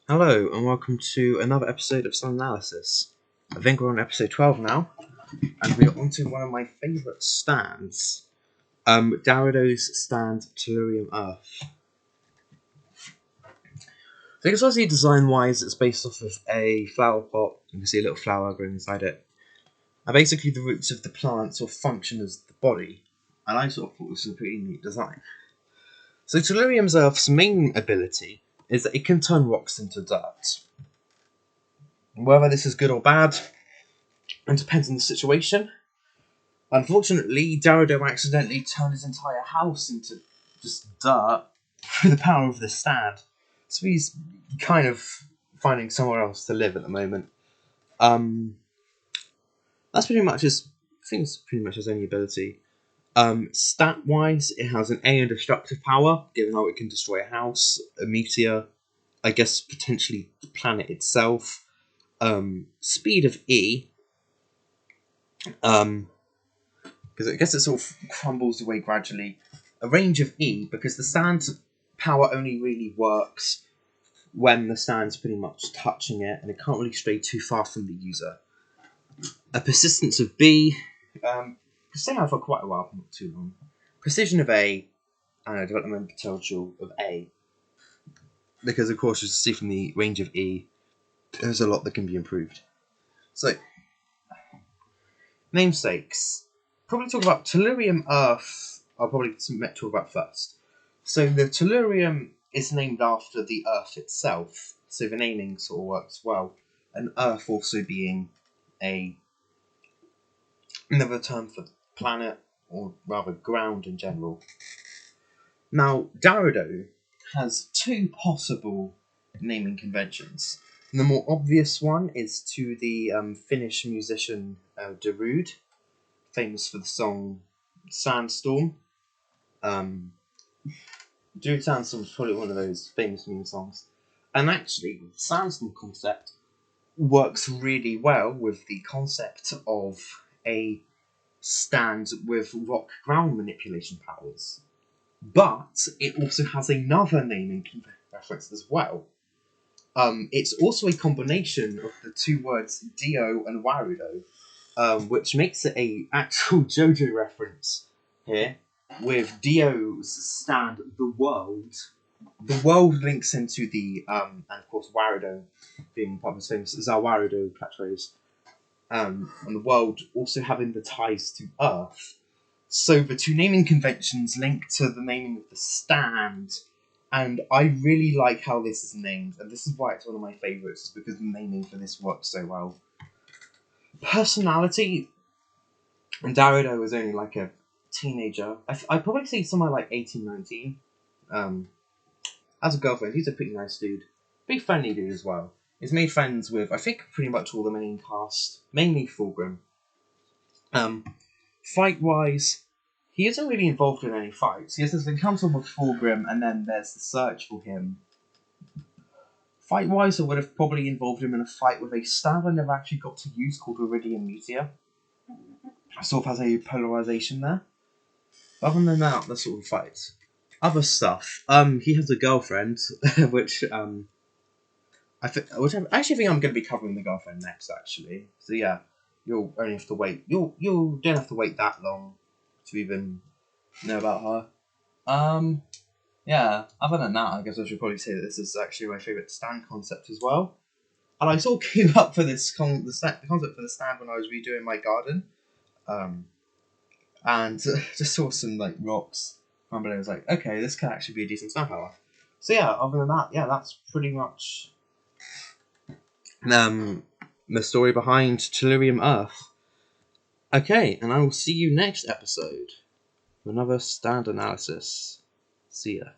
Hello and welcome to another episode of Sun Analysis. I think we're on episode 12 now, and we're onto one of my favourite stands, Darado's stand Tellurium Earth. So it's obviously design-wise, it's based off of a flower pot. You can see a little flower growing inside it. And basically the roots of the plant sort of function as the body, and I sort of thought this was a pretty neat design. So Tellurium Earth's main ability is that it can turn rocks into dirt. Whether this is good or bad, it depends on the situation. Unfortunately, Darado accidentally turned his entire house into just dirt through the power of the stand. So he's kind of finding somewhere else to live at the moment. That's pretty much his. I think it's pretty much his only ability. Stat-wise, it has an A in destructive power, given how it can destroy a house, a meteor, I guess potentially the planet itself. Speed of E, because I guess it sort of crumbles away gradually. A range of E, because the stand's power only really works when the stand's pretty much touching it, and it can't really stray too far from the user. A persistence of B, stay out for quite a while, not too long. Precision of A, and a development potential of A. Because, of course, as you see from the range of E, there's a lot that can be improved. So, namesakes. Probably talk about Tellurium Earth. I'll probably talk about first. So, the Tellurium is named after the Earth itself. So, the naming sort of works well. And Earth also being another term for planet, or rather ground in general. Now, Darado has two possible naming conventions. The more obvious one is to the Finnish musician Darude, famous for the song Sandstorm. Darude Sandstorm is probably one of those famous meme songs. And actually, the Sandstorm concept works really well with the concept of a stand with rock ground manipulation powers. But it also has another naming reference as well. It's also a combination of the two words Dio and Warudo, which makes it a actual JoJo reference here, with Dio's stand The World. The world links into the, and of course Warudo being part of his famous Zawarudo catchphrase, and the world also having the ties to Earth. So the two naming conventions link to the naming of the stand, and I really like how this is named, and this is why it's one of my favourites, because the naming for this works so well. Personality, Darado was only like a teenager. I'd probably say somewhere like 18, 19. As a girlfriend, he's a pretty nice dude. Pretty friendly dude as well. He's made friends with, I think, pretty much all the main cast, mainly Fulgrim. Fight-wise, he isn't really involved in any fights. He has this encounter with Fulgrim, and then there's the search for him. Fight-wise, I would have probably involved him in a fight with a stand I never actually got to use called Iridium Meteor. Sort of has a polarization there. Other than that, the sort of fights. Other stuff. He has a girlfriend, which I actually think I'm going to be covering the girlfriend next. Actually, so yeah. You'll only have to wait. You don't have to wait that long to even know about her. Yeah. Other than that, I guess I should probably say that this is actually my favourite stand concept as well. And I sort of came up for the concept for the stand when I was redoing my garden. And just saw some like rocks. And I was like, okay, this can actually be a decent stand power. So yeah. Other than that, yeah, that's pretty much the story behind Tellurium Earth. Okay, and I will see you next episode for another stand analysis. See ya.